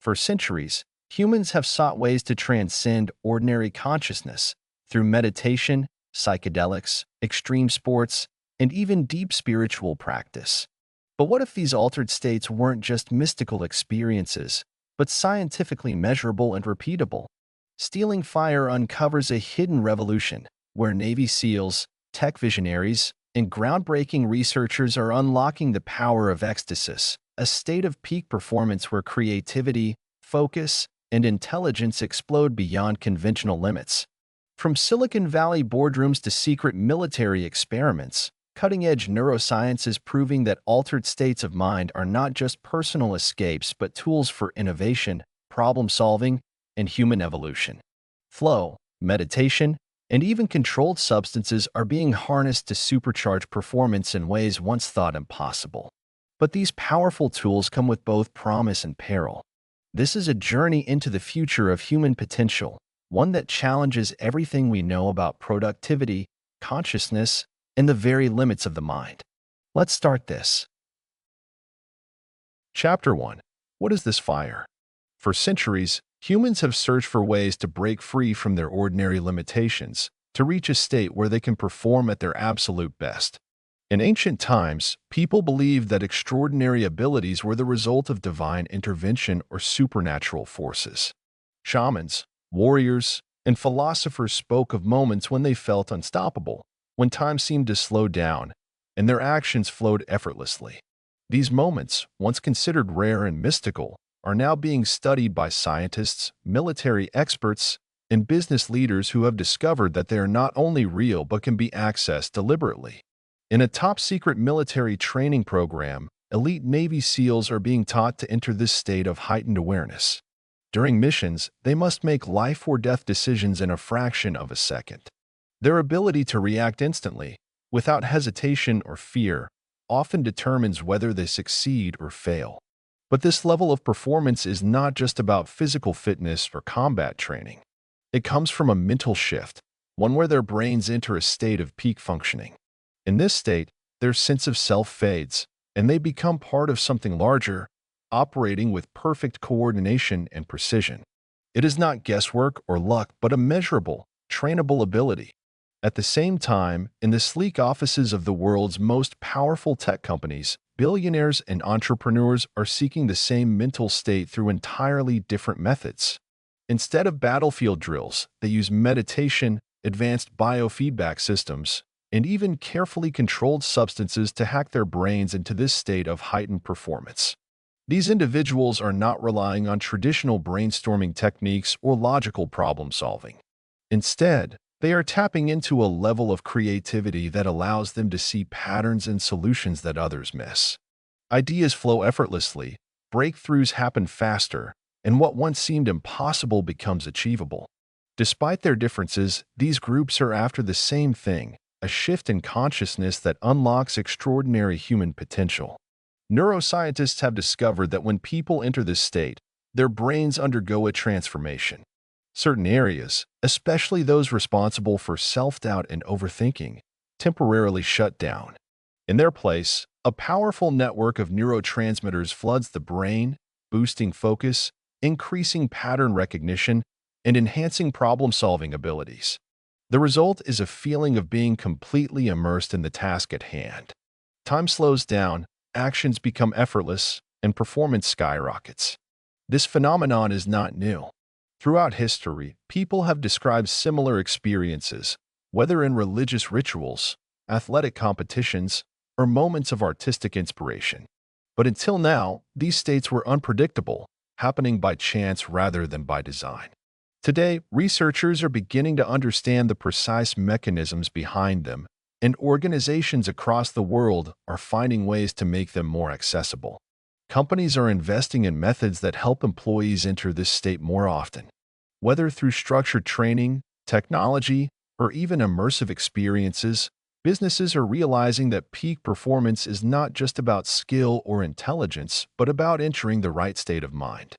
For centuries, humans have sought ways to transcend ordinary consciousness through meditation, psychedelics, extreme sports, and even deep spiritual practice. But what if these altered states weren't just mystical experiences, but scientifically measurable and repeatable? Stealing Fire uncovers a hidden revolution where Navy SEALs, tech visionaries, and groundbreaking researchers are unlocking the power of ecstasis, a state of peak performance where creativity, focus, and intelligence explode beyond conventional limits. From Silicon Valley boardrooms to secret military experiments, cutting-edge neuroscience is proving that altered states of mind are not just personal escapes but tools for innovation, problem-solving, and human evolution. Flow, meditation, and even controlled substances are being harnessed to supercharge performance in ways once thought impossible. But these powerful tools come with both promise and peril. This is a journey into the future of human potential, one that challenges everything we know about productivity, consciousness, and the very limits of the mind. Let's start this. Chapter 1. What is this fire? For centuries, humans have searched for ways to break free from their ordinary limitations, to reach a state where they can perform at their absolute best. In ancient times, people believed that extraordinary abilities were the result of divine intervention or supernatural forces. Shamans, warriors, and philosophers spoke of moments when they felt unstoppable, when time seemed to slow down, and their actions flowed effortlessly. These moments, once considered rare and mystical, are now being studied by scientists, military experts, and business leaders who have discovered that they are not only real but can be accessed deliberately. In a top-secret military training program, elite Navy SEALs are being taught to enter this state of heightened awareness. During missions, they must make life-or-death decisions in a fraction of a second. Their ability to react instantly, without hesitation or fear, often determines whether they succeed or fail. But this level of performance is not just about physical fitness or combat training. It comes from a mental shift, one where their brains enter a state of peak functioning. In this state, their sense of self fades, and they become part of something larger, operating with perfect coordination and precision. It is not guesswork or luck, but a measurable, trainable ability. At the same time, in the sleek offices of the world's most powerful tech companies, billionaires and entrepreneurs are seeking the same mental state through entirely different methods. Instead of battlefield drills, they use meditation, advanced biofeedback systems, and even carefully controlled substances to hack their brains into this state of heightened performance. These individuals are not relying on traditional brainstorming techniques or logical problem-solving. Instead, they are tapping into a level of creativity that allows them to see patterns and solutions that others miss. Ideas flow effortlessly, breakthroughs happen faster, and what once seemed impossible becomes achievable. Despite their differences, these groups are after the same thing: a shift in consciousness that unlocks extraordinary human potential. Neuroscientists have discovered that when people enter this state, their brains undergo a transformation. Certain areas, especially those responsible for self-doubt and overthinking, temporarily shut down. In their place, a powerful network of neurotransmitters floods the brain, boosting focus, increasing pattern recognition, and enhancing problem-solving abilities. The result is a feeling of being completely immersed in the task at hand. Time slows down, actions become effortless, and performance skyrockets. This phenomenon is not new. Throughout history, people have described similar experiences, whether in religious rituals, athletic competitions, or moments of artistic inspiration. But until now, these states were unpredictable, happening by chance rather than by design. Today, researchers are beginning to understand the precise mechanisms behind them, and organizations across the world are finding ways to make them more accessible. Companies are investing in methods that help employees enter this state more often. Whether through structured training, technology, or even immersive experiences, businesses are realizing that peak performance is not just about skill or intelligence, but about entering the right state of mind.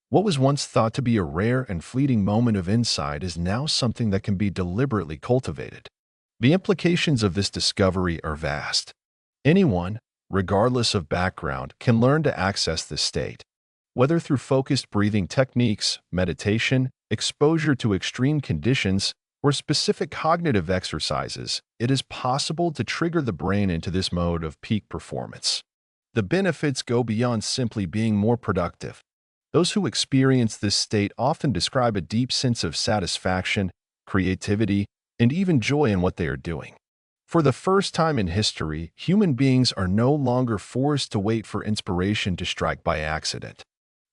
What was once thought to be a rare and fleeting moment of insight is now something that can be deliberately cultivated. The implications of this discovery are vast. Anyone, regardless of background, can learn to access this state. Whether through focused breathing techniques, meditation, exposure to extreme conditions, or specific cognitive exercises, it is possible to trigger the brain into this mode of peak performance. The benefits go beyond simply being more productive. Those who experience this state often describe a deep sense of satisfaction, creativity, and even joy in what they are doing. For the first time in history, human beings are no longer forced to wait for inspiration to strike by accident.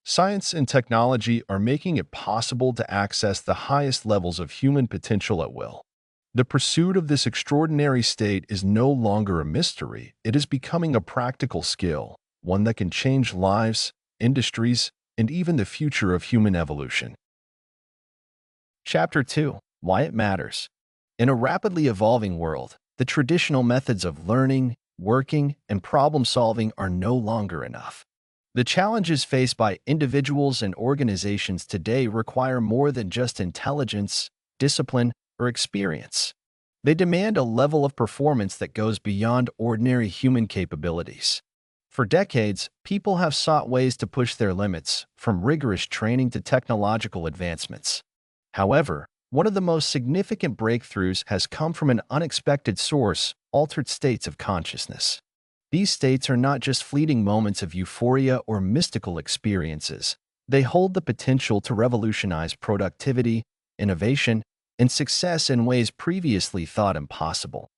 Science and technology are making it possible to access the highest levels of human potential at will. The pursuit of this extraordinary state is no longer a mystery, it is becoming a practical skill, one that can change lives, industries, and even the future of human evolution. Chapter 2: Why It Matters. In a rapidly evolving world, the traditional methods of learning, working, and problem-solving are no longer enough. The challenges faced by individuals and organizations today require more than just intelligence, discipline, or experience. They demand a level of performance that goes beyond ordinary human capabilities. For decades, people have sought ways to push their limits, from rigorous training to technological advancements. However, one of the most significant breakthroughs has come from an unexpected source: altered states of consciousness. These states are not just fleeting moments of euphoria or mystical experiences. They hold the potential to revolutionize productivity, innovation, and success in ways previously thought impossible.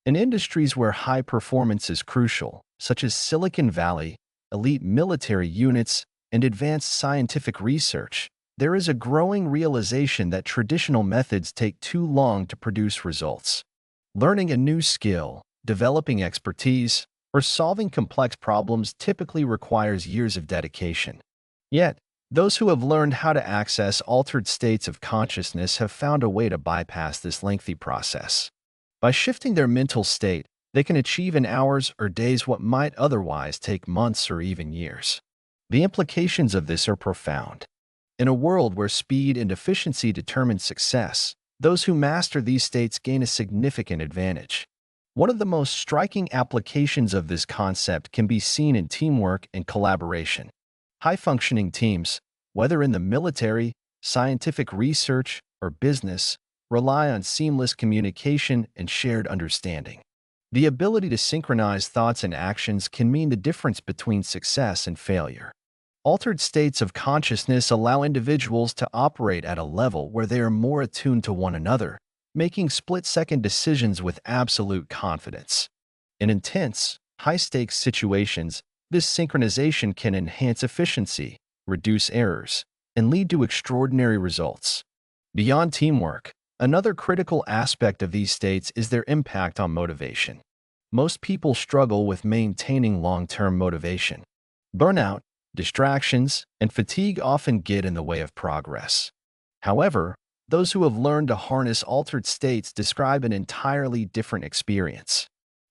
In industries where high performance is crucial, such as Silicon Valley, elite military units, and advanced scientific research, there is a growing realization that traditional methods take too long to produce results. Learning a new skill, developing expertise, or solving complex problems typically requires years of dedication. Yet, those who have learned how to access altered states of consciousness have found a way to bypass this lengthy process. By shifting their mental state, they can achieve in hours or days what might otherwise take months or even years. The implications of this are profound. In a world where speed and efficiency determine success, those who master these states gain a significant advantage. One of the most striking applications of this concept can be seen in teamwork and collaboration. High-functioning teams, whether in the military, scientific research, or business, rely on seamless communication and shared understanding. The ability to synchronize thoughts and actions can mean the difference between success and failure. Altered states of consciousness allow individuals to operate at a level where they are more attuned to one another, making split-second decisions with absolute confidence. In intense, high-stakes situations, this synchronization can enhance efficiency, reduce errors, and lead to extraordinary results. Beyond teamwork, another critical aspect of these states is their impact on motivation. Most people struggle with maintaining long-term motivation. Burnout, distractions, and fatigue often get in the way of progress. However, those who have learned to harness altered states describe an entirely different experience.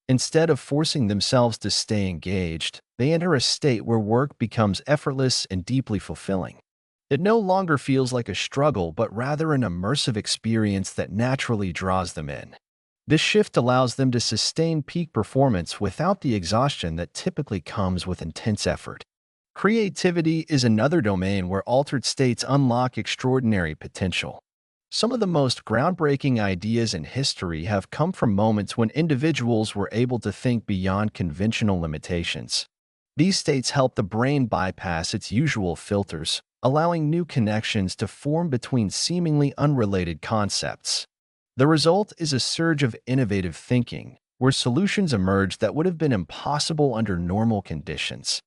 Instead of forcing themselves to stay engaged, they enter a state where work becomes effortless and deeply fulfilling. It no longer feels like a struggle, but rather an immersive experience that naturally draws them in. This shift allows them to sustain peak performance without the exhaustion that typically comes with intense effort. Creativity is another domain where altered states unlock extraordinary potential. Some of the most groundbreaking ideas in history have come from moments when individuals were able to think beyond conventional limitations. These states help the brain bypass its usual filters, allowing new connections to form between seemingly unrelated concepts. The result is a surge of innovative thinking, where solutions emerge that would have been impossible under normal conditions.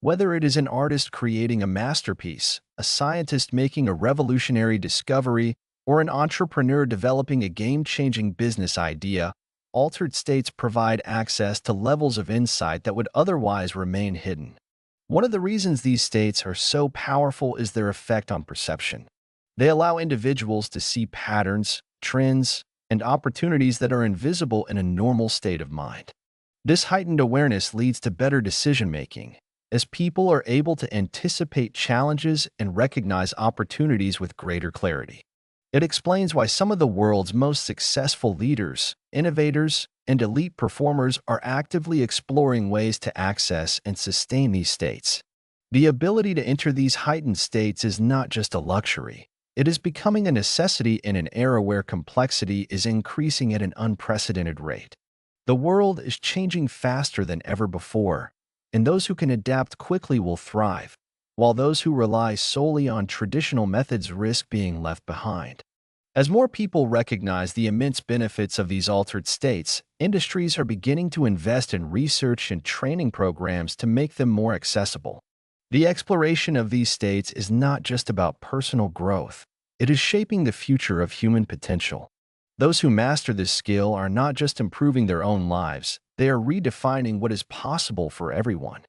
Whether it is an artist creating a masterpiece, a scientist making a revolutionary discovery, or an entrepreneur developing a game-changing business idea, altered states provide access to levels of insight that would otherwise remain hidden. One of the reasons these states are so powerful is their effect on perception. They allow individuals to see patterns, trends, and opportunities that are invisible in a normal state of mind. This heightened awareness leads to better decision-making, as people are able to anticipate challenges and recognize opportunities with greater clarity. It explains why some of the world's most successful leaders, innovators, and elite performers are actively exploring ways to access and sustain these states. The ability to enter these heightened states is not just a luxury. It is becoming a necessity in an era where complexity is increasing at an unprecedented rate. The world is changing faster than ever before, and those who can adapt quickly will thrive, while those who rely solely on traditional methods risk being left behind. As more people recognize the immense benefits of these altered states, industries are beginning to invest in research and training programs to make them more accessible. The exploration of these states is not just about personal growth. It is shaping the future of human potential. Those who master this skill are not just improving their own lives, they are redefining what is possible for everyone.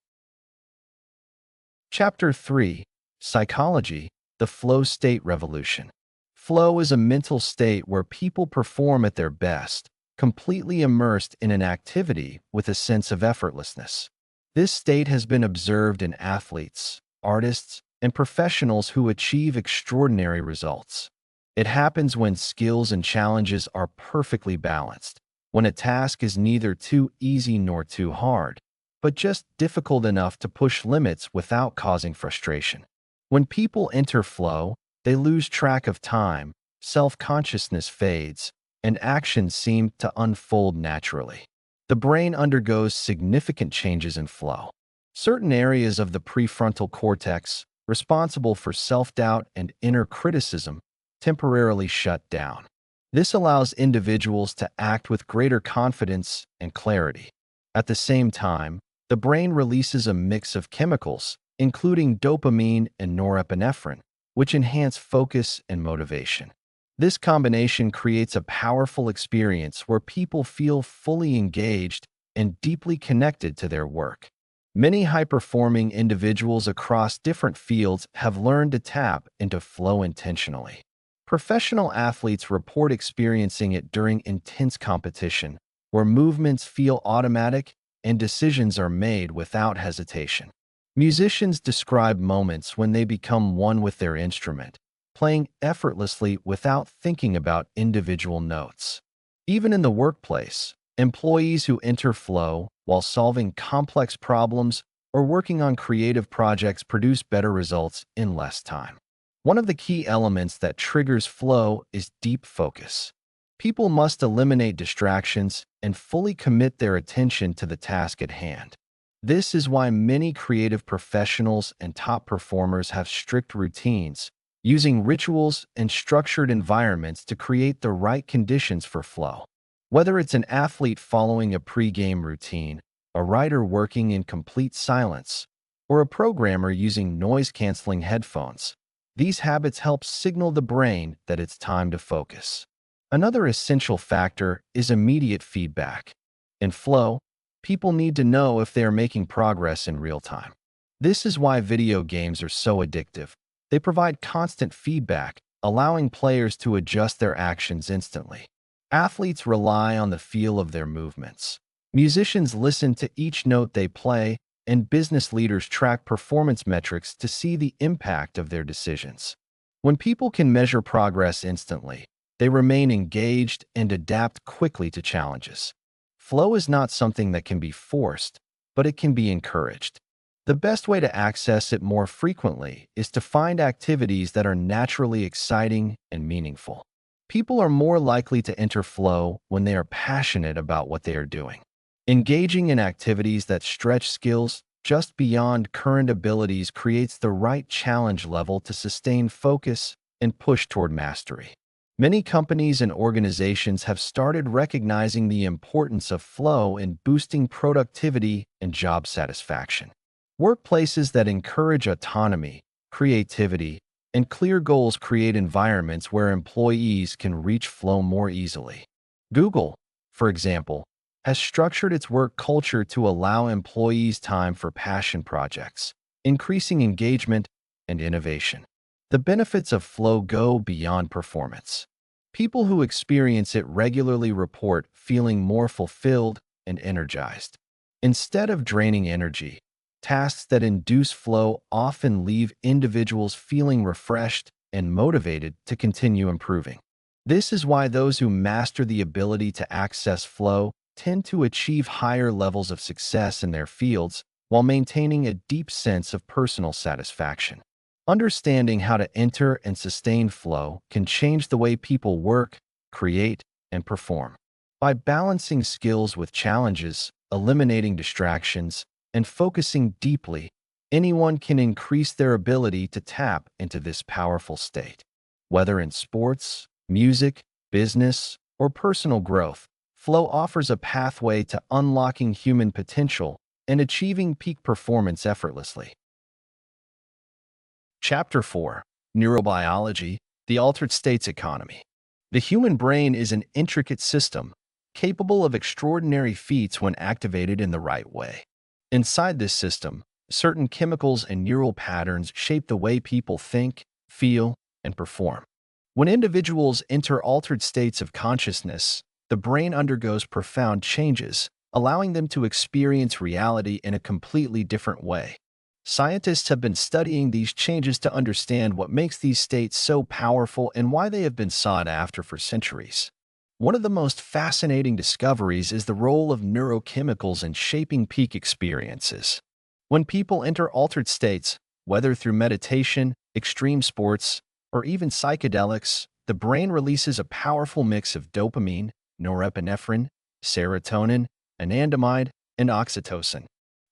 Chapter 3: Psychology, the Flow State Revolution. Flow is a mental state where people perform at their best, completely immersed in an activity with a sense of effortlessness. This state has been observed in athletes, artists, and professionals who achieve extraordinary results. It happens when skills and challenges are perfectly balanced, when a task is neither too easy nor too hard, but just difficult enough to push limits without causing frustration. When people enter flow, they lose track of time, self-consciousness fades, and actions seem to unfold naturally. The brain undergoes significant changes in flow. Certain areas of the prefrontal cortex, responsible for self-doubt and inner criticism, temporarily shut down. This allows individuals to act with greater confidence and clarity. At the same time, the brain releases a mix of chemicals, including dopamine and norepinephrine, which enhance focus and motivation. This combination creates a powerful experience where people feel fully engaged and deeply connected to their work. Many high-performing individuals across different fields have learned to tap into flow intentionally. Professional athletes report experiencing it during intense competition, where movements feel automatic and decisions are made without hesitation. Musicians describe moments when they become one with their instrument, playing effortlessly without thinking about individual notes. Even in the workplace, employees who enter flow while solving complex problems or working on creative projects produce better results in less time. One of the key elements that triggers flow is deep focus. People must eliminate distractions and fully commit their attention to the task at hand. This is why many creative professionals and top performers have strict routines, using rituals and structured environments to create the right conditions for flow. Whether it's an athlete following a pre-game routine, a writer working in complete silence, or a programmer using noise-canceling headphones, these habits help signal the brain that it's time to focus. Another essential factor is immediate feedback. In flow, people need to know if they are making progress in real time. This is why video games are so addictive. They provide constant feedback, allowing players to adjust their actions instantly. Athletes rely on the feel of their movements. Musicians listen to each note they play, and business leaders track performance metrics to see the impact of their decisions. When people can measure progress instantly, they remain engaged and adapt quickly to challenges. Flow is not something that can be forced, but it can be encouraged. The best way to access it more frequently is to find activities that are naturally exciting and meaningful. People are more likely to enter flow when they are passionate about what they are doing. Engaging in activities that stretch skills just beyond current abilities creates the right challenge level to sustain focus and push toward mastery. Many companies and organizations have started recognizing the importance of flow in boosting productivity and job satisfaction. Workplaces that encourage autonomy, creativity, and clear goals create environments where employees can reach flow more easily. Google, for example, has structured its work culture to allow employees time for passion projects, increasing engagement and innovation. The benefits of flow go beyond performance. People who experience it regularly report feeling more fulfilled and energized. Instead of draining energy, tasks that induce flow often leave individuals feeling refreshed and motivated to continue improving. This is why those who master the ability to access flow tend to achieve higher levels of success in their fields while maintaining a deep sense of personal satisfaction. Understanding how to enter and sustain flow can change the way people work, create, and perform. By balancing skills with challenges, eliminating distractions, and focusing deeply, anyone can increase their ability to tap into this powerful state. Whether in sports, music, business, or personal growth, flow offers a pathway to unlocking human potential and achieving peak performance effortlessly. Chapter 4: Neurobiology, the Altered States Economy. The human brain is an intricate system, capable of extraordinary feats when activated in the right way. Inside this system, certain chemicals and neural patterns shape the way people think, feel, and perform. When individuals enter altered states of consciousness, the brain undergoes profound changes, allowing them to experience reality in a completely different way. Scientists have been studying these changes to understand what makes these states so powerful and why they have been sought after for centuries. One of the most fascinating discoveries is the role of neurochemicals in shaping peak experiences. When people enter altered states, whether through meditation, extreme sports, or even psychedelics, the brain releases a powerful mix of dopamine, norepinephrine, serotonin, anandamide, and oxytocin.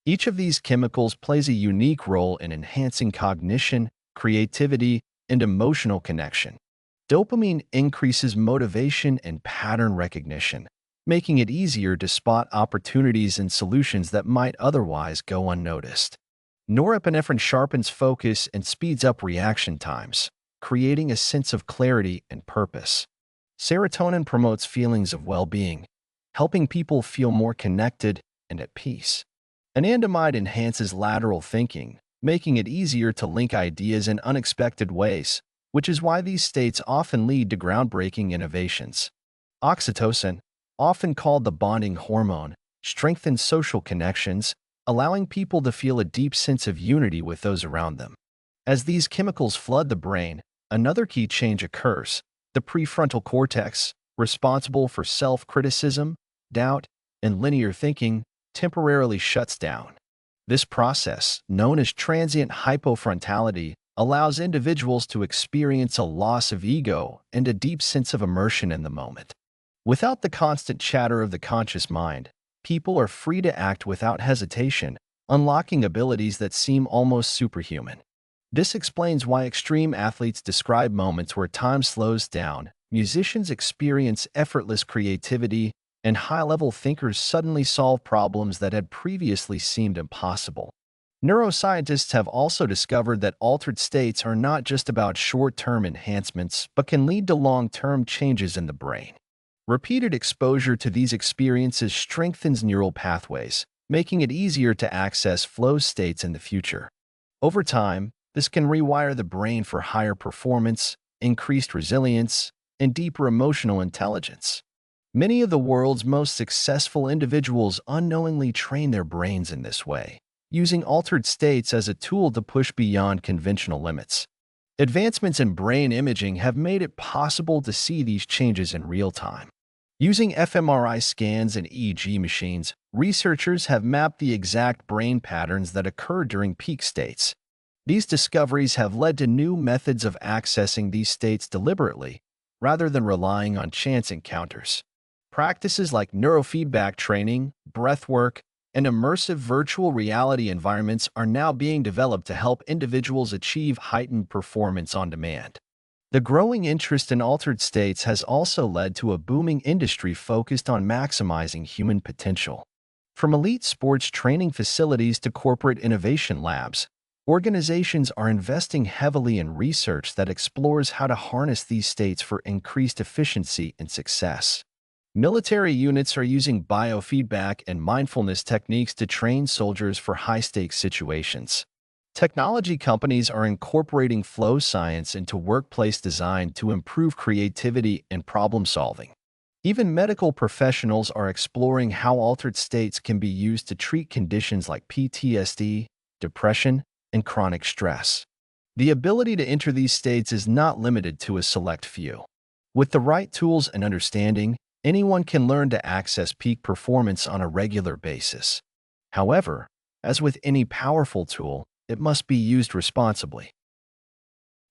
Each of these chemicals plays a unique role in enhancing cognition, creativity, and emotional connection. Dopamine increases motivation and pattern recognition, making it easier to spot opportunities and solutions that might otherwise go unnoticed. Norepinephrine sharpens focus and speeds up reaction times, creating a sense of clarity and purpose. Serotonin promotes feelings of well-being, helping people feel more connected and at peace. Anandamide enhances lateral thinking, making it easier to link ideas in unexpected ways, which is why these states often lead to groundbreaking innovations. Oxytocin, often called the bonding hormone, strengthens social connections, allowing people to feel a deep sense of unity with those around them. As these chemicals flood the brain, another key change occurs. The prefrontal cortex, responsible for self-criticism, doubt, and linear thinking, temporarily shuts down. This process, known as transient hypofrontality, allows individuals to experience a loss of ego and a deep sense of immersion in the moment. Without the constant chatter of the conscious mind, people are free to act without hesitation, unlocking abilities that seem almost superhuman. This explains why extreme athletes describe moments where time slows down, musicians experience effortless creativity, and high-level thinkers suddenly solve problems that had previously seemed impossible. Neuroscientists have also discovered that altered states are not just about short-term enhancements, but can lead to long-term changes in the brain. Repeated exposure to these experiences strengthens neural pathways, making it easier to access flow states in the future. Over time, this can rewire the brain for higher performance, increased resilience, and deeper emotional intelligence. Many of the world's most successful individuals unknowingly train their brains in this way, using altered states as a tool to push beyond conventional limits. Advancements in brain imaging have made it possible to see these changes in real time. Using fMRI scans and EEG machines, researchers have mapped the exact brain patterns that occur during peak states. These discoveries have led to new methods of accessing these states deliberately, rather than relying on chance encounters. Practices like neurofeedback training, breathwork, and immersive virtual reality environments are now being developed to help individuals achieve heightened performance on demand. The growing interest in altered states has also led to a booming industry focused on maximizing human potential. From elite sports training facilities to corporate innovation labs, organizations are investing heavily in research that explores how to harness these states for increased efficiency and success. Military units are using biofeedback and mindfulness techniques to train soldiers for high-stakes situations. Technology companies are incorporating flow science into workplace design to improve creativity and problem-solving. Even medical professionals are exploring how altered states can be used to treat conditions like PTSD, depression, and chronic stress. The ability to enter these states is not limited to a select few. With the right tools and understanding, anyone can learn to access peak performance on a regular basis. However, As with any powerful tool, it must be used responsibly.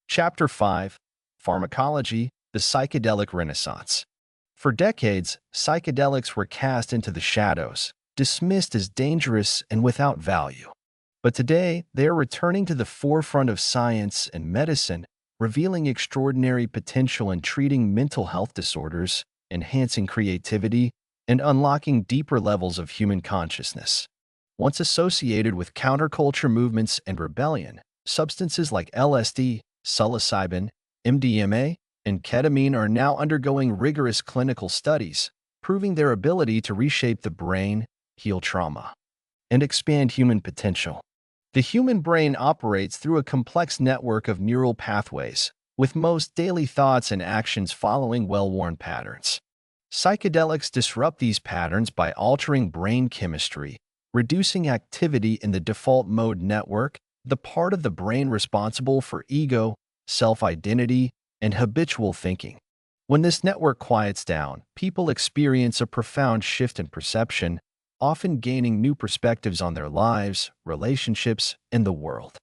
Chapter 5: Pharmacology, the Psychedelic Renaissance. For decades, psychedelics were cast into the shadows, dismissed as dangerous and without value. But today, they are returning to the forefront of science and medicine, revealing extraordinary potential in treating mental health disorders, enhancing creativity, and unlocking deeper levels of human consciousness. Once associated with counterculture movements and rebellion, substances like LSD, psilocybin, MDMA, and ketamine are now undergoing rigorous clinical studies, proving their ability to reshape the brain, heal trauma, and expand human potential. The human brain operates through a complex network of neural pathways, with most daily thoughts and actions following well-worn patterns. Psychedelics disrupt these patterns by altering brain chemistry, reducing activity in the default mode network, the part of the brain responsible for ego, self-identity, and habitual thinking. When this network quiets down, people experience a profound shift in perception, often gaining new perspectives on their lives, relationships, and the world.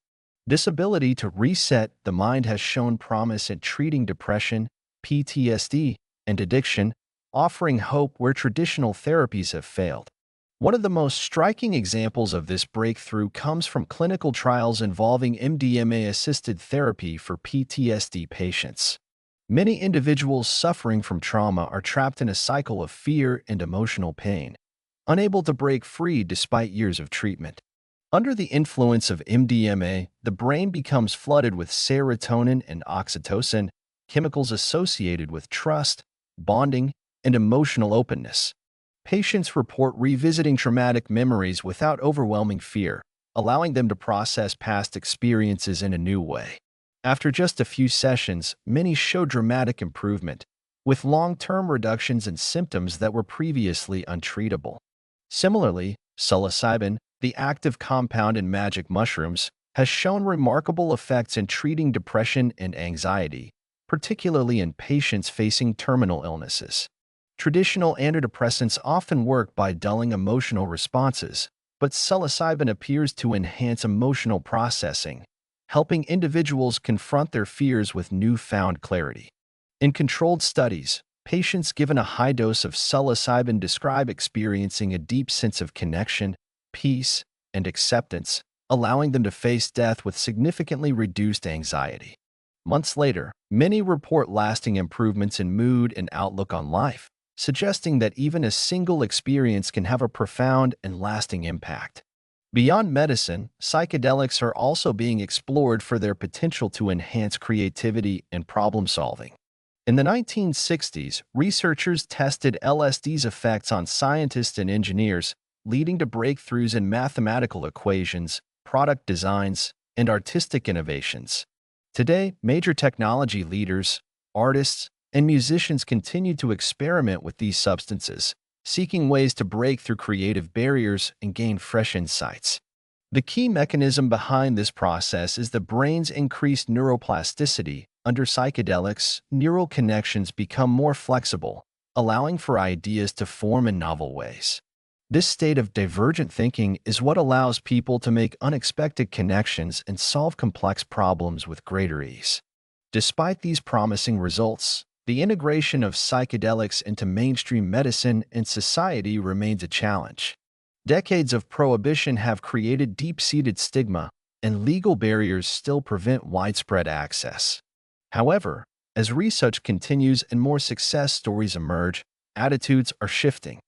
This ability to reset the mind has shown promise in treating depression, PTSD, and addiction, offering hope where traditional therapies have failed. One of the most striking examples of this breakthrough comes from clinical trials involving MDMA-assisted therapy for PTSD patients. Many individuals suffering from trauma are trapped in a cycle of fear and emotional pain, unable to break free despite years of treatment. Under the influence of MDMA, the brain becomes flooded with serotonin and oxytocin, chemicals associated with trust, bonding, and emotional openness. Patients report revisiting traumatic memories without overwhelming fear, allowing them to process past experiences in a new way. After just a few sessions, many show dramatic improvement, with long-term reductions in symptoms that were previously untreatable. Similarly, psilocybin, the active compound in magic mushrooms, has shown remarkable effects in treating depression and anxiety, particularly in patients facing terminal illnesses. Traditional antidepressants often work by dulling emotional responses, but psilocybin appears to enhance emotional processing, helping individuals confront their fears with newfound clarity. In controlled studies, patients given a high dose of psilocybin describe experiencing a deep sense of connection, peace, and acceptance, allowing them to face death with significantly reduced anxiety. Months later, many report lasting improvements in mood and outlook on life, suggesting that even a single experience can have a profound and lasting impact. Beyond medicine, psychedelics are also being explored for their potential to enhance creativity and problem-solving. In the 1960s, researchers tested LSD's effects on scientists and engineers, leading to breakthroughs in mathematical equations, product designs, and artistic innovations. Today, major technology leaders, artists, and musicians continue to experiment with these substances, seeking ways to break through creative barriers and gain fresh insights. The key mechanism behind this process is the brain's increased neuroplasticity. Under psychedelics, neural connections become more flexible, allowing for ideas to form in novel ways. This state of divergent thinking is what allows people to make unexpected connections and solve complex problems with greater ease. Despite these promising results, the integration of psychedelics into mainstream medicine and society remains a challenge. Decades of prohibition have created deep-seated stigma, and legal barriers still prevent widespread access. However, as research continues and more success stories emerge, attitudes are shifting.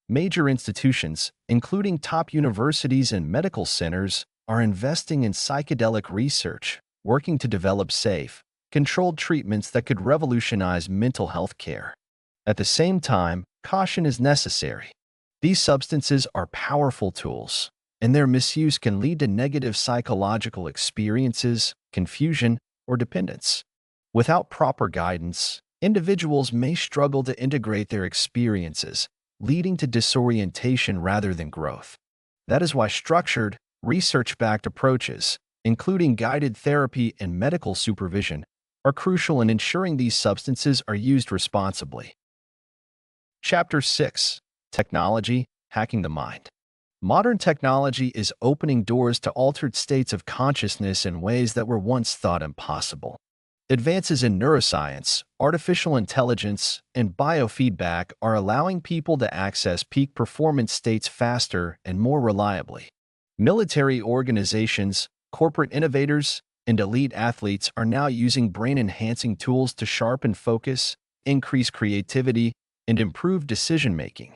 Major institutions, including top universities and medical centers, are investing in psychedelic research, working to develop safe, controlled treatments that could revolutionize mental health care. At the same time, caution is necessary. These substances are powerful tools, and their misuse can lead to negative psychological experiences, confusion, or dependence. Without proper guidance, individuals may struggle to integrate their experiences, leading to disorientation rather than growth. That is why structured, research-backed approaches, including guided therapy and medical supervision, are crucial in ensuring these substances are used responsibly. Chapter 6: Technology, Hacking the Mind. Modern technology is opening doors to altered states of consciousness in ways that were once thought impossible. Advances in neuroscience, artificial intelligence, and biofeedback are allowing people to access peak performance states faster and more reliably. Military organizations, corporate innovators, and elite athletes are now using brain-enhancing tools to sharpen focus, increase creativity, and improve decision-making.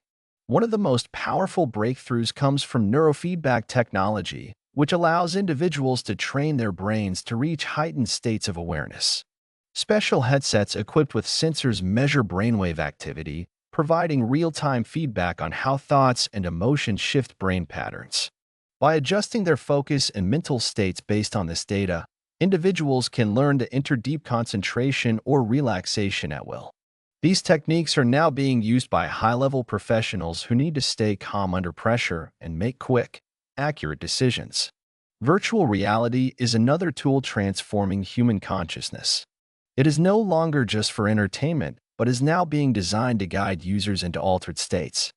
One of the most powerful breakthroughs comes from neurofeedback technology, which allows individuals to train their brains to reach heightened states of awareness. Special headsets equipped with sensors measure brainwave activity, providing real-time feedback on how thoughts and emotions shift brain patterns. By adjusting their focus and mental states based on this data, individuals can learn to enter deep concentration or relaxation at will. These techniques are now being used by high-level professionals who need to stay calm under pressure and make quick, accurate decisions. Virtual reality is another tool transforming human consciousness. It is no longer just for entertainment, but is now being designed to guide users into altered states.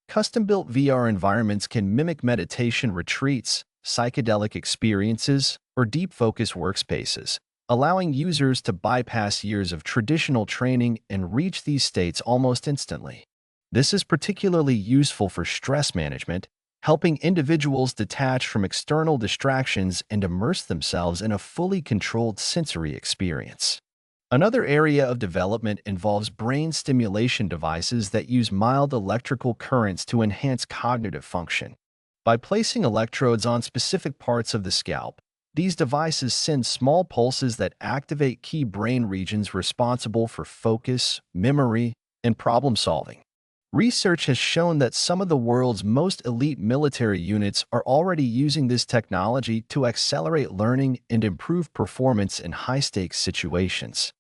Custom-built VR environments can mimic meditation retreats, psychedelic experiences, or deep focus workspaces, allowing users to bypass years of traditional training and reach these states almost instantly. This is particularly useful for stress management, helping individuals detach from external distractions and immerse themselves in a fully controlled sensory experience. Another area of development involves brain stimulation devices that use mild electrical currents to enhance cognitive function. By placing electrodes on specific parts of the scalp, these devices send small pulses that activate key brain regions responsible for focus, memory, and problem-solving. Research has shown that some of the world's most elite military units are already using this technology to accelerate learning and improve performance in high-stakes situations.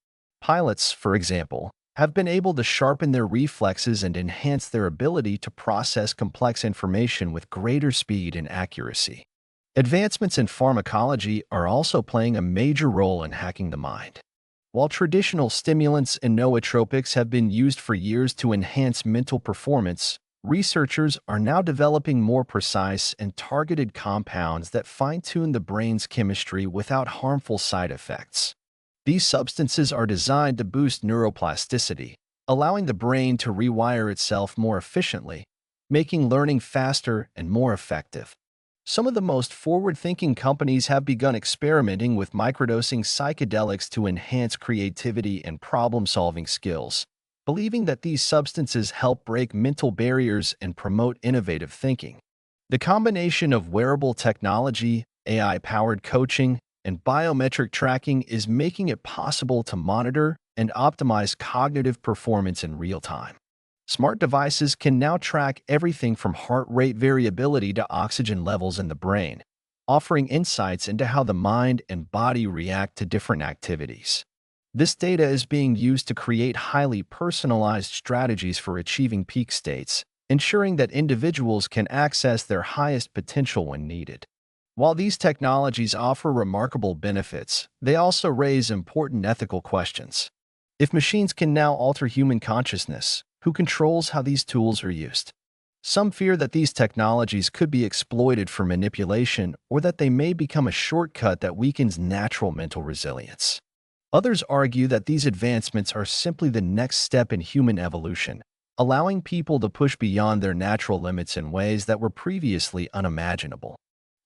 Pilots, for example, have been able to sharpen their reflexes and enhance their ability to process complex information with greater speed and accuracy. Advancements in pharmacology are also playing a major role in hacking the mind. While traditional stimulants and nootropics have been used for years to enhance mental performance, researchers are now developing more precise and targeted compounds that fine-tune the brain's chemistry without harmful side effects. These substances are designed to boost neuroplasticity, allowing the brain to rewire itself more efficiently, making learning faster and more effective. Some of the most forward-thinking companies have begun experimenting with microdosing psychedelics to enhance creativity and problem-solving skills, believing that these substances help break mental barriers and promote innovative thinking. The combination of wearable technology, AI-powered coaching, and biometric tracking is making it possible to monitor and optimize cognitive performance in real time. Smart devices can now track everything from heart rate variability to oxygen levels in the brain, offering insights into how the mind and body react to different activities. This data is being used to create highly personalized strategies for achieving peak states, ensuring that individuals can access their highest potential when needed. While these technologies offer remarkable benefits, they also raise important ethical questions. If machines can now alter human consciousness, who controls how these tools are used? Some fear that these technologies could be exploited for manipulation or that they may become a shortcut that weakens natural mental resilience. Others argue that these advancements are simply the next step in human evolution, allowing people to push beyond their natural limits in ways that were previously unimaginable.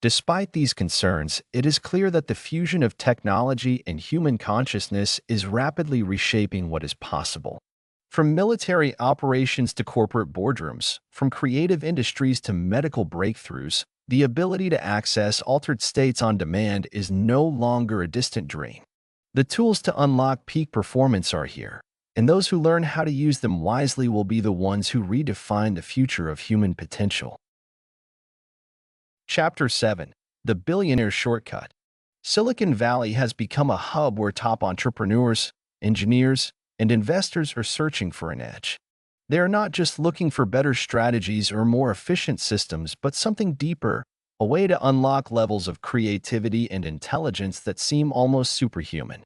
Despite these concerns, it is clear that the fusion of technology and human consciousness is rapidly reshaping what is possible. From military operations to corporate boardrooms, from creative industries to medical breakthroughs, the ability to access altered states on demand is no longer a distant dream. The tools to unlock peak performance are here, and those who learn how to use them wisely will be the ones who redefine the future of human potential. Chapter 7. The Billionaire Shortcut. Silicon Valley has become a hub where top entrepreneurs, engineers, and investors are searching for an edge. They are not just looking for better strategies or more efficient systems, but something deeper, a way to unlock levels of creativity and intelligence that seem almost superhuman.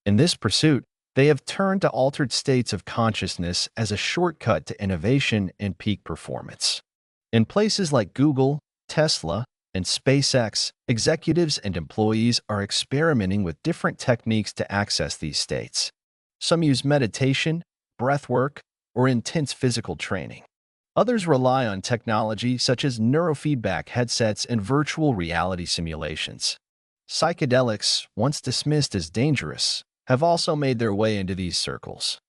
In this pursuit, they have turned to altered states of consciousness as a shortcut to innovation and peak performance. In places like Google, Tesla, and SpaceX, executives and employees are experimenting with different techniques to access these states. Some use meditation, breathwork, or intense physical training. Others rely on technology such as neurofeedback headsets and virtual reality simulations. Psychedelics, once dismissed as dangerous, have also made their way into these circles.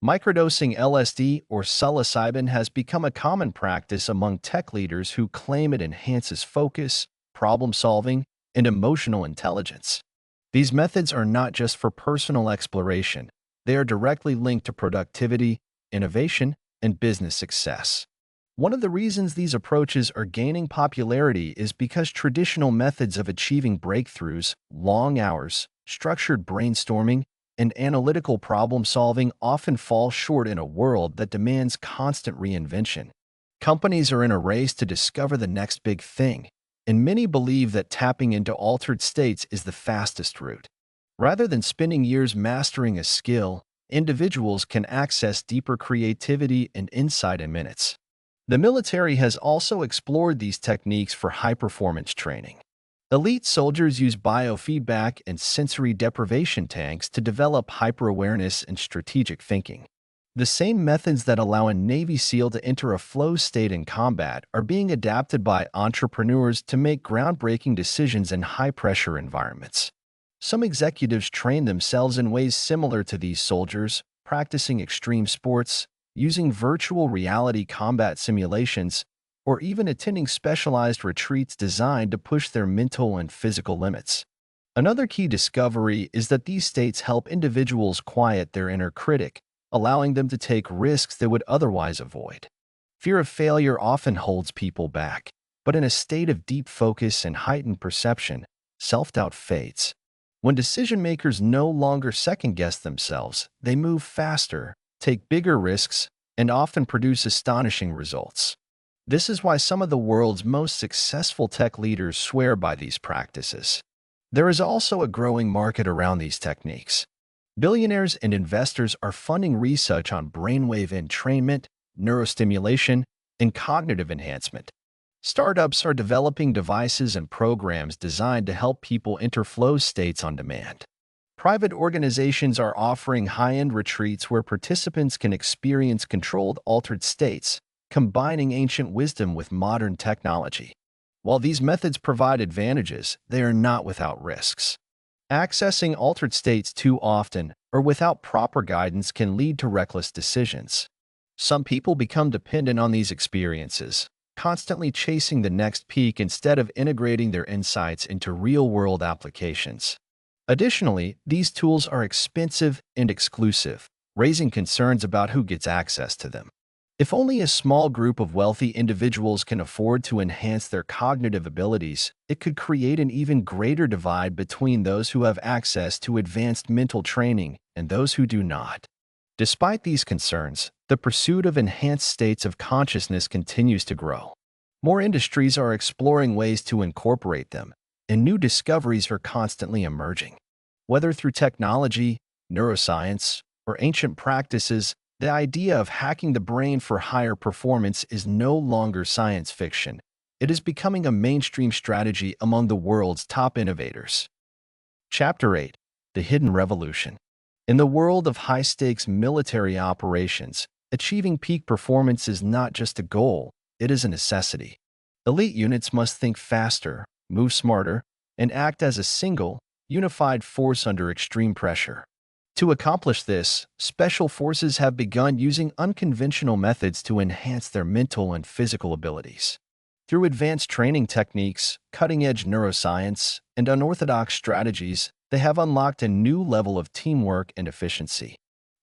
Microdosing LSD or psilocybin has become a common practice among tech leaders who claim it enhances focus, problem-solving, and emotional intelligence. These methods are not just for personal exploration, they are directly linked to productivity, innovation, and business success. One of the reasons these approaches are gaining popularity is because traditional methods of achieving breakthroughs, long hours, structured brainstorming, and analytical problem-solving often fall short in a world that demands constant reinvention. Companies are in a race to discover the next big thing, and many believe that tapping into altered states is the fastest route. Rather than spending years mastering a skill, individuals can access deeper creativity and insight in minutes. The military has also explored these techniques for high-performance training. Elite soldiers use biofeedback and sensory deprivation tanks to develop hyper-awareness and strategic thinking. The same methods that allow a Navy SEAL to enter a flow state in combat are being adapted by entrepreneurs to make groundbreaking decisions in high-pressure environments. Some executives train themselves in ways similar to these soldiers, practicing extreme sports, using virtual reality combat simulations, or even attending specialized retreats designed to push their mental and physical limits. Another key discovery is that these states help individuals quiet their inner critic, allowing them to take risks they would otherwise avoid. Fear of failure often holds people back, but in a state of deep focus and heightened perception, self-doubt fades. When decision-makers no longer second-guess themselves, they move faster, take bigger risks, and often produce astonishing results. This is why some of the world's most successful tech leaders swear by these practices. There is also a growing market around these techniques. Billionaires and investors are funding research on brainwave entrainment, neurostimulation, and cognitive enhancement. Startups are developing devices and programs designed to help people enter flow states on demand. Private organizations are offering high-end retreats where participants can experience controlled altered states, combining ancient wisdom with modern technology. While these methods provide advantages, they are not without risks. Accessing altered states too often or without proper guidance can lead to reckless decisions. Some people become dependent on these experiences, constantly chasing the next peak instead of integrating their insights into real-world applications. Additionally, these tools are expensive and exclusive, raising concerns about who gets access to them. If only a small group of wealthy individuals can afford to enhance their cognitive abilities, it could create an even greater divide between those who have access to advanced mental training and those who do not. Despite these concerns, the pursuit of enhanced states of consciousness continues to grow. More industries are exploring ways to incorporate them, and new discoveries are constantly emerging. Whether through technology, neuroscience, or ancient practices, the idea of hacking the brain for higher performance is no longer science fiction. It is becoming a mainstream strategy among the world's top innovators. Chapter 8: The Hidden Revolution. In the world of high-stakes military operations, achieving peak performance is not just a goal, it is a necessity. Elite units must think faster, move smarter, and act as a single, unified force under extreme pressure. To accomplish this, special forces have begun using unconventional methods to enhance their mental and physical abilities. Through advanced training techniques, cutting-edge neuroscience, and unorthodox strategies, they have unlocked a new level of teamwork and efficiency.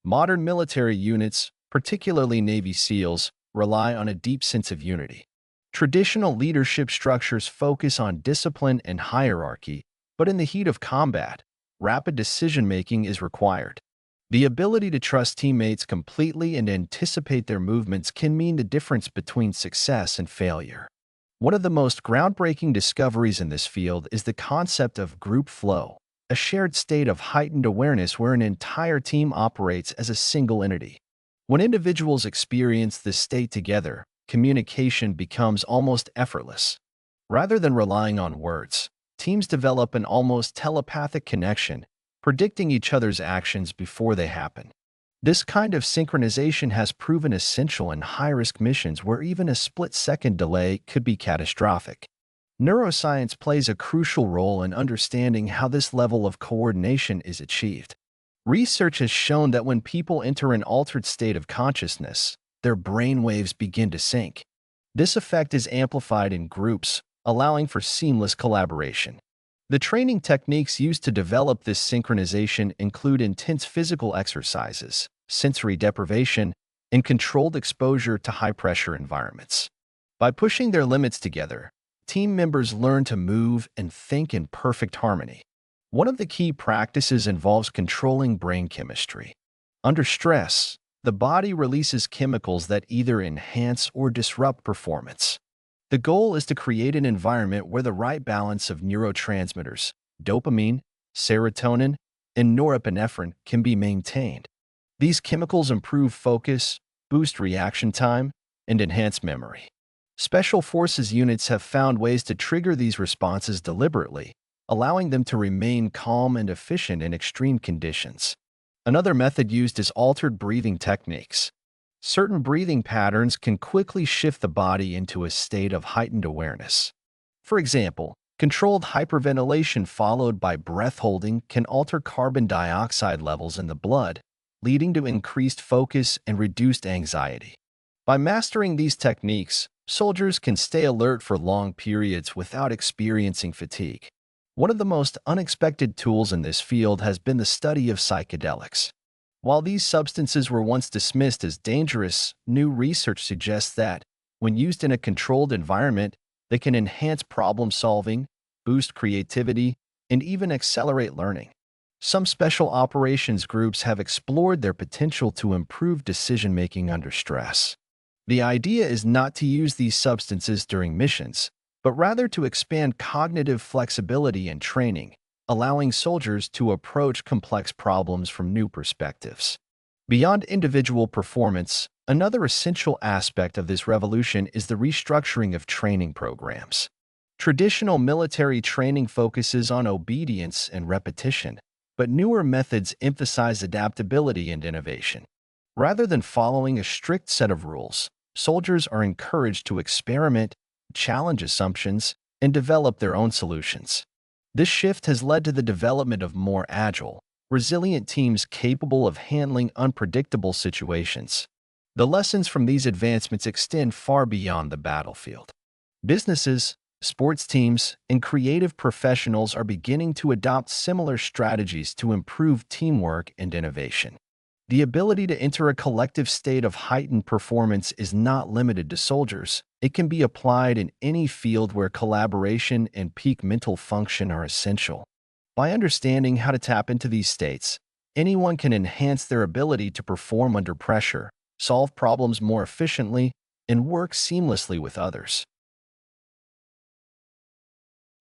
Modern military units, particularly Navy SEALs, rely on a deep sense of unity. Traditional leadership structures focus on discipline and hierarchy, but in the heat of combat, rapid decision-making is required. The ability to trust teammates completely and anticipate their movements can mean the difference between success and failure. One of the most groundbreaking discoveries in this field is the concept of group flow, a shared state of heightened awareness where an entire team operates as a single entity. When individuals experience this state together, communication becomes almost effortless. Rather than relying on words, teams develop an almost telepathic connection, predicting each other's actions before they happen. This kind of synchronization has proven essential in high-risk missions where even a split-second delay could be catastrophic. Neuroscience plays a crucial role in understanding how this level of coordination is achieved. Research has shown that when people enter an altered state of consciousness, their brain waves begin to sync. This effect is amplified in groups, allowing for seamless collaboration. The training techniques used to develop this synchronization include intense physical exercises, sensory deprivation, and controlled exposure to high-pressure environments. By pushing their limits together, team members learn to move and think in perfect harmony. One of the key practices involves controlling brain chemistry. Under stress, the body releases chemicals that either enhance or disrupt performance. The goal is to create an environment where the right balance of neurotransmitters, dopamine, serotonin, and norepinephrine can be maintained. These chemicals improve focus, boost reaction time, and enhance memory. Special forces units have found ways to trigger these responses deliberately, allowing them to remain calm and efficient in extreme conditions. Another method used is altered breathing techniques. Certain breathing patterns can quickly shift the body into a state of heightened awareness. For example, controlled hyperventilation followed by breath holding can alter carbon dioxide levels in the blood, leading to increased focus and reduced anxiety. By mastering these techniques, soldiers can stay alert for long periods without experiencing fatigue. One of the most unexpected tools in this field has been the study of psychedelics. While these substances were once dismissed as dangerous, new research suggests that, when used in a controlled environment, they can enhance problem-solving, boost creativity, and even accelerate learning. Some special operations groups have explored their potential to improve decision-making under stress. The idea is not to use these substances during missions, but rather to expand cognitive flexibility and training, allowing soldiers to approach complex problems from new perspectives. Beyond individual performance, another essential aspect of this revolution is the restructuring of training programs. Traditional military training focuses on obedience and repetition, but newer methods emphasize adaptability and innovation. Rather than following a strict set of rules, soldiers are encouraged to experiment, challenge assumptions, and develop their own solutions. This shift has led to the development of more agile, resilient teams capable of handling unpredictable situations. The lessons from these advancements extend far beyond the battlefield. Businesses, sports teams, and creative professionals are beginning to adopt similar strategies to improve teamwork and innovation. The ability to enter a collective state of heightened performance is not limited to soldiers. It can be applied in any field where collaboration and peak mental function are essential. By understanding how to tap into these states, anyone can enhance their ability to perform under pressure, solve problems more efficiently, and work seamlessly with others.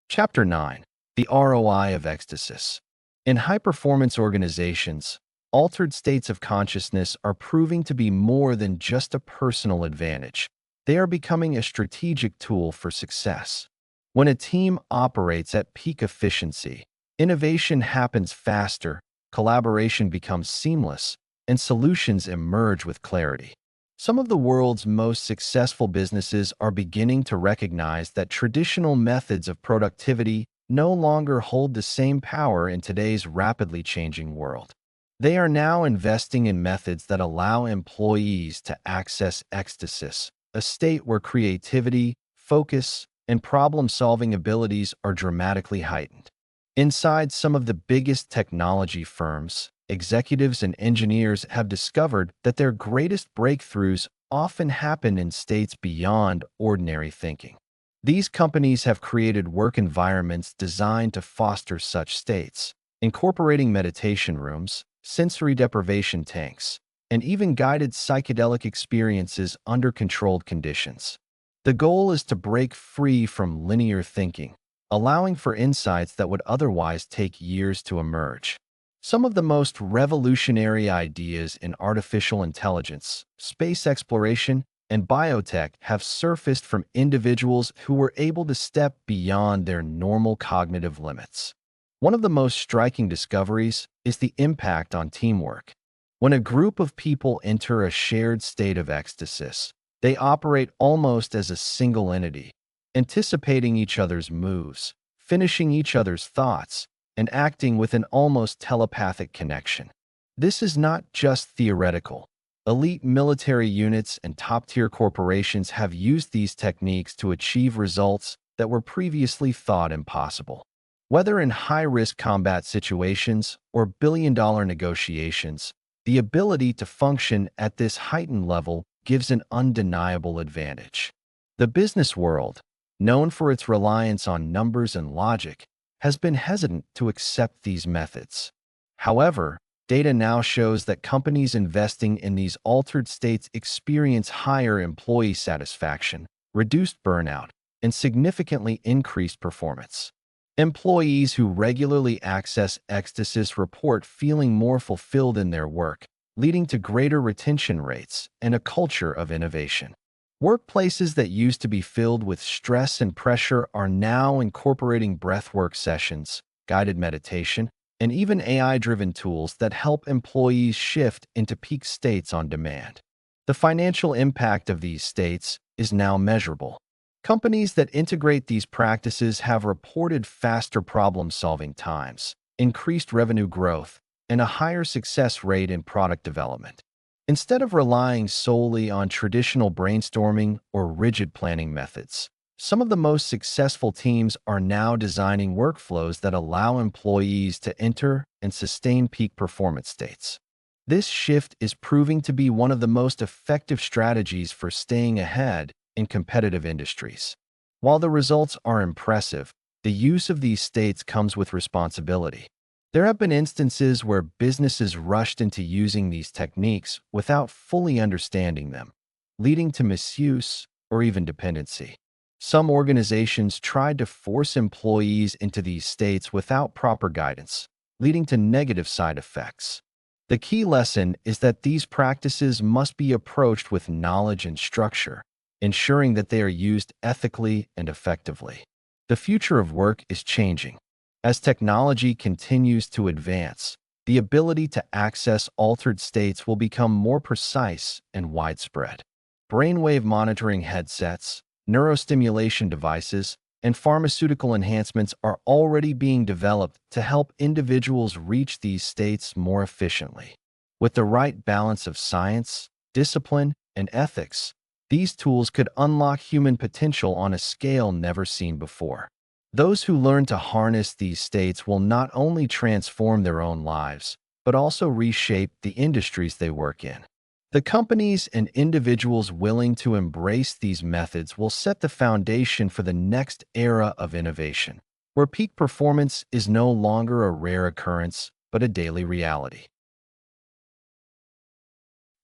Chapter 9. The ROI of Ecstasis. In high-performance organizations, altered states of consciousness are proving to be more than just a personal advantage. They are becoming a strategic tool for success. When a team operates at peak efficiency, innovation happens faster, collaboration becomes seamless, and solutions emerge with clarity. Some of the world's most successful businesses are beginning to recognize that traditional methods of productivity no longer hold the same power in today's rapidly changing world. They are now investing in methods that allow employees to access ecstasis, a state where creativity, focus, and problem-solving abilities are dramatically heightened. Inside some of the biggest technology firms, executives and engineers have discovered that their greatest breakthroughs often happen in states beyond ordinary thinking. These companies have created work environments designed to foster such states, incorporating meditation rooms, sensory deprivation tanks, and even guided psychedelic experiences under controlled conditions. The goal is to break free from linear thinking, allowing for insights that would otherwise take years to emerge. Some of the most revolutionary ideas in artificial intelligence, space exploration, and biotech have surfaced from individuals who were able to step beyond their normal cognitive limits. One of the most striking discoveries is the impact on teamwork. When a group of people enter a shared state of ecstasis, they operate almost as a single entity, anticipating each other's moves, finishing each other's thoughts, and acting with an almost telepathic connection. This is not just theoretical. Elite military units and top-tier corporations have used these techniques to achieve results that were previously thought impossible. Whether in high-risk combat situations or billion-dollar negotiations, the ability to function at this heightened level gives an undeniable advantage. The business world, known for its reliance on numbers and logic, has been hesitant to accept these methods. However, data now shows that companies investing in these altered states experience higher employee satisfaction, reduced burnout, and significantly increased performance. Employees who regularly access ecstasis report feeling more fulfilled in their work, leading to greater retention rates and a culture of innovation. Workplaces that used to be filled with stress and pressure are now incorporating breathwork sessions, guided meditation, and even AI-driven tools that help employees shift into peak states on demand. The financial impact of these states is now measurable. Companies that integrate these practices have reported faster problem-solving times, increased revenue growth, and a higher success rate in product development. Instead of relying solely on traditional brainstorming or rigid planning methods, some of the most successful teams are now designing workflows that allow employees to enter and sustain peak performance states. This shift is proving to be one of the most effective strategies for staying ahead in competitive industries. While the results are impressive, the use of these states comes with responsibility. There have been instances where businesses rushed into using these techniques without fully understanding them, leading to misuse or even dependency. Some organizations tried to force employees into these states without proper guidance, leading to negative side effects. The key lesson is that these practices must be approached with knowledge and structure, ensuring that they are used ethically and effectively. The future of work is changing. As technology continues to advance, the ability to access altered states will become more precise and widespread. Brainwave monitoring headsets, neurostimulation devices, and pharmaceutical enhancements are already being developed to help individuals reach these states more efficiently. With the right balance of science, discipline, and ethics, these tools could unlock human potential on a scale never seen before. Those who learn to harness these states will not only transform their own lives, but also reshape the industries they work in. The companies and individuals willing to embrace these methods will set the foundation for the next era of innovation, where peak performance is no longer a rare occurrence, but a daily reality.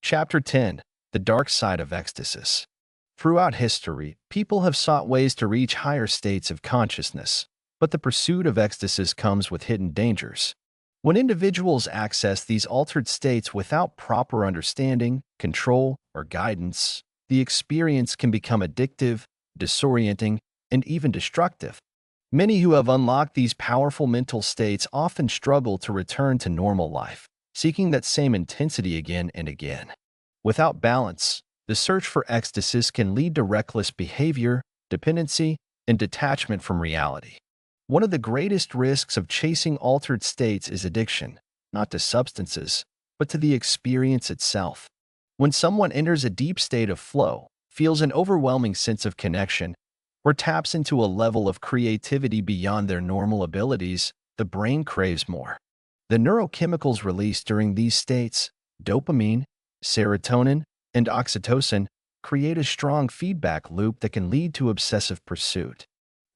Chapter 10: The Dark Side of Ecstasis. Throughout history, people have sought ways to reach higher states of consciousness, but the pursuit of ecstasis comes with hidden dangers. When individuals access these altered states without proper understanding, control, or guidance, the experience can become addictive, disorienting, and even destructive. Many who have unlocked these powerful mental states often struggle to return to normal life, seeking that same intensity again and again. Without balance, the search for ecstasis can lead to reckless behavior, dependency, and detachment from reality. One of the greatest risks of chasing altered states is addiction, not to substances, but to the experience itself. When someone enters a deep state of flow, feels an overwhelming sense of connection, or taps into a level of creativity beyond their normal abilities, the brain craves more. The neurochemicals released during these states, dopamine, serotonin, and oxytocin, create a strong feedback loop that can lead to obsessive pursuit.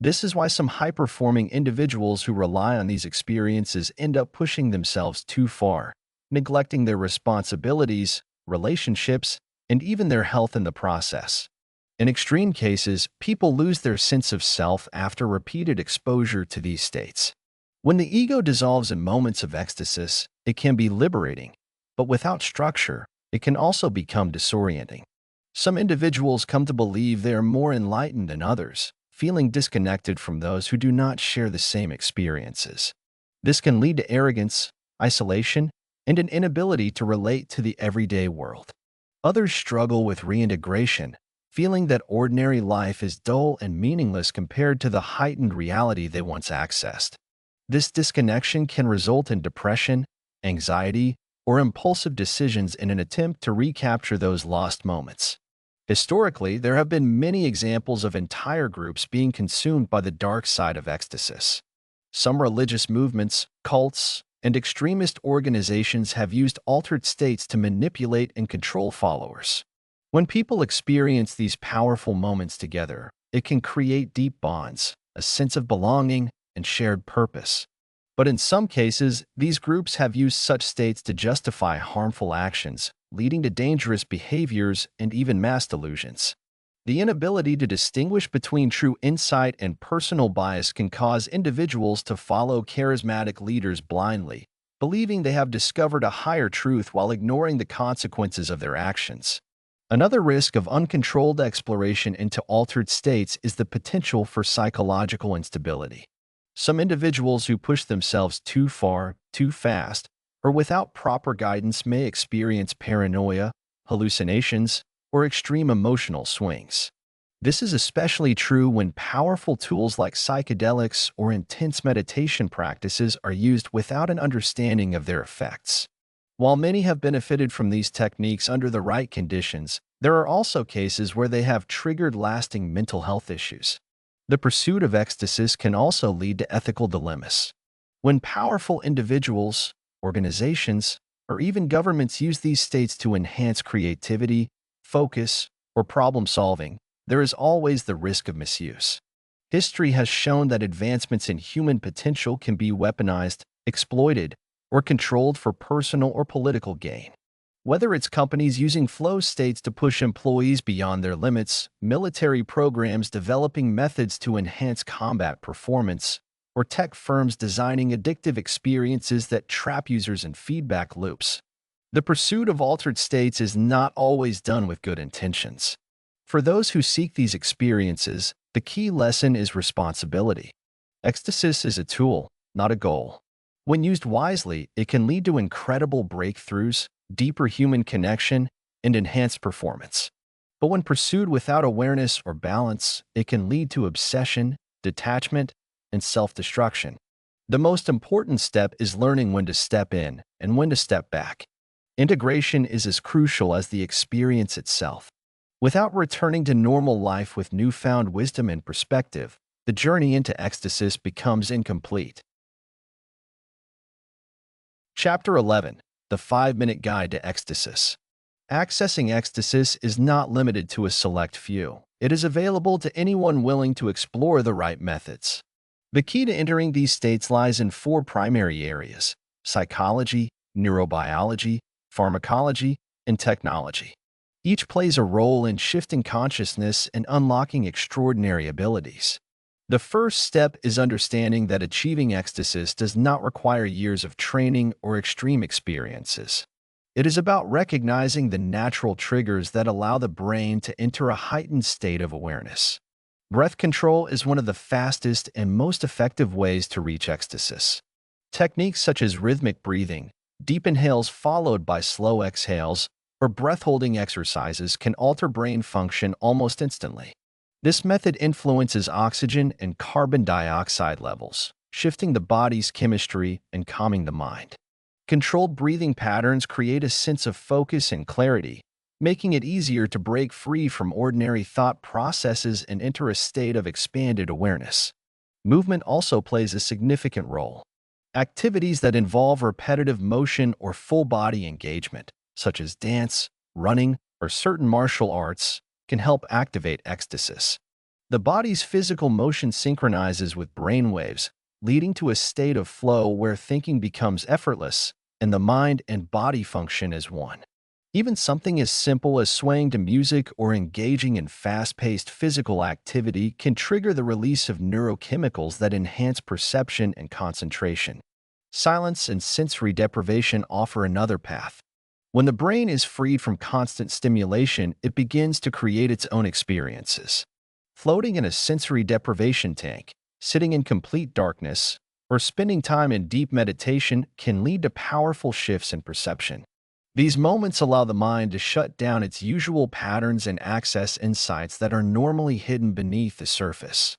This is why some high-performing individuals who rely on these experiences end up pushing themselves too far, neglecting their responsibilities, relationships, and even their health in the process. In extreme cases, people lose their sense of self after repeated exposure to these states. When the ego dissolves in moments of ecstasis, it can be liberating, but without structure, it can also become disorienting. Some individuals come to believe they are more enlightened than others, feeling disconnected from those who do not share the same experiences. This can lead to arrogance, isolation, and an inability to relate to the everyday world. Others struggle with reintegration, feeling that ordinary life is dull and meaningless compared to the heightened reality they once accessed. This disconnection can result in depression, anxiety, or impulsive decisions in an attempt to recapture those lost moments. Historically, there have been many examples of entire groups being consumed by the dark side of ecstasis. Some religious movements, cults, and extremist organizations have used altered states to manipulate and control followers. When people experience these powerful moments together, it can create deep bonds, a sense of belonging, and shared purpose. But in some cases, these groups have used such states to justify harmful actions, leading to dangerous behaviors and even mass delusions. The inability to distinguish between true insight and personal bias can cause individuals to follow charismatic leaders blindly, believing they have discovered a higher truth while ignoring the consequences of their actions. Another risk of uncontrolled exploration into altered states is the potential for psychological instability. Some individuals who push themselves too far, too fast, or without proper guidance may experience paranoia, hallucinations, or extreme emotional swings. This is especially true when powerful tools like psychedelics or intense meditation practices are used without an understanding of their effects. While many have benefited from these techniques under the right conditions, there are also cases where they have triggered lasting mental health issues. The pursuit of ecstasis can also lead to ethical dilemmas. When powerful individuals, organizations, or even governments use these states to enhance creativity, focus, or problem solving, there is always the risk of misuse. History has shown that advancements in human potential can be weaponized, exploited, or controlled for personal or political gain. Whether it's companies using flow states to push employees beyond their limits, military programs developing methods to enhance combat performance, or tech firms designing addictive experiences that trap users in feedback loops, the pursuit of altered states is not always done with good intentions. For those who seek these experiences, the key lesson is responsibility. Ecstasis is a tool, not a goal. When used wisely, it can lead to incredible breakthroughs, deeper human connection, and enhanced performance. But when pursued without awareness or balance, it can lead to obsession, detachment, and self-destruction. The most important step is learning when to step in and when to step back. Integration is as crucial as the experience itself. Without returning to normal life with newfound wisdom and perspective, the journey into ecstasis becomes incomplete. Chapter 11. The 5-Minute Guide to Ecstasis. Accessing ecstasis is not limited to a select few. It is available to anyone willing to explore the right methods. The key to entering these states lies in 4 primary areas: psychology, neurobiology, pharmacology, and technology. Each plays a role in shifting consciousness and unlocking extraordinary abilities. The first step is understanding that achieving ecstasis does not require years of training or extreme experiences. It is about recognizing the natural triggers that allow the brain to enter a heightened state of awareness. Breath control is one of the fastest and most effective ways to reach ecstasis. Techniques such as rhythmic breathing, deep inhales followed by slow exhales, or breath-holding exercises can alter brain function almost instantly. This method influences oxygen and carbon dioxide levels, shifting the body's chemistry and calming the mind. Controlled breathing patterns create a sense of focus and clarity, making it easier to break free from ordinary thought processes and enter a state of expanded awareness. Movement also plays a significant role. Activities that involve repetitive motion or full-body engagement, such as dance, running, or certain martial arts, can help activate ecstasis. The body's physical motion synchronizes with brain waves, leading to a state of flow where thinking becomes effortless and the mind and body function as one. Even something as simple as swaying to music or engaging in fast-paced physical activity can trigger the release of neurochemicals that enhance perception and concentration. Silence and sensory deprivation offer another path. When the brain is freed from constant stimulation, it begins to create its own experiences. Floating in a sensory deprivation tank, sitting in complete darkness, or spending time in deep meditation can lead to powerful shifts in perception. These moments allow the mind to shut down its usual patterns and access insights that are normally hidden beneath the surface.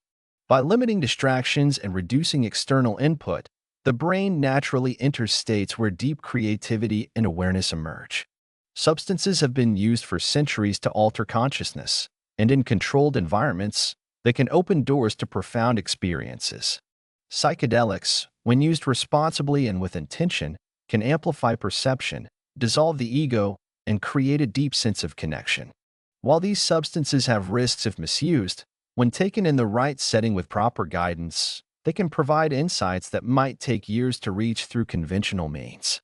By limiting distractions and reducing external input, the brain naturally enters states where deep creativity and awareness emerge. Substances have been used for centuries to alter consciousness, and in controlled environments, they can open doors to profound experiences. Psychedelics, when used responsibly and with intention, can amplify perception, dissolve the ego, and create a deep sense of connection. While these substances have risks if misused, when taken in the right setting with proper guidance, they can provide insights that might take years to reach through conventional means.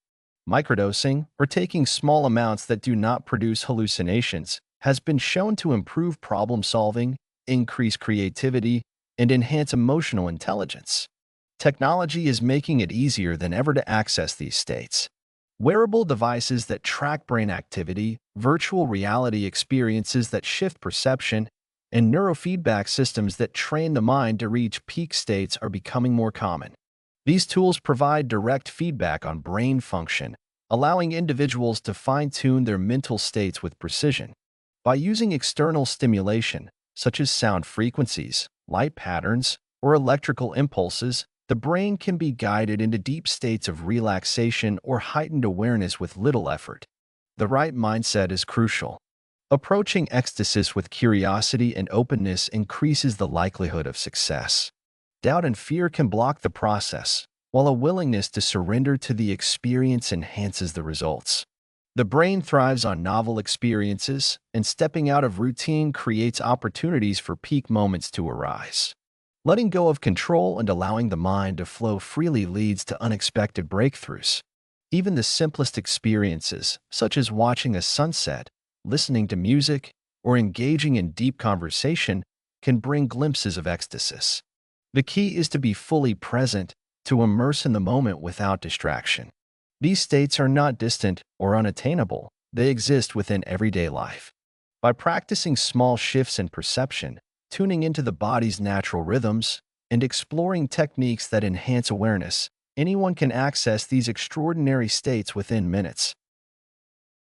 Microdosing, or taking small amounts that do not produce hallucinations, has been shown to improve problem solving, increase creativity, and enhance emotional intelligence. Technology is making it easier than ever to access these states. Wearable devices that track brain activity, virtual reality experiences that shift perception, and neurofeedback systems that train the mind to reach peak states are becoming more common. These tools provide direct feedback on brain function, allowing individuals to fine-tune their mental states with precision. By using external stimulation, such as sound frequencies, light patterns, or electrical impulses, the brain can be guided into deep states of relaxation or heightened awareness with little effort. The right mindset is crucial. Approaching ecstasis with curiosity and openness increases the likelihood of success. Doubt and fear can block the process, while a willingness to surrender to the experience enhances the results. The brain thrives on novel experiences, and stepping out of routine creates opportunities for peak moments to arise. Letting go of control and allowing the mind to flow freely leads to unexpected breakthroughs. Even the simplest experiences, such as watching a sunset, listening to music, or engaging in deep conversation, can bring glimpses of ecstasis. The key is to be fully present, to immerse in the moment without distraction. These states are not distant or unattainable, they exist within everyday life. By practicing small shifts in perception, tuning into the body's natural rhythms, and exploring techniques that enhance awareness, anyone can access these extraordinary states within minutes.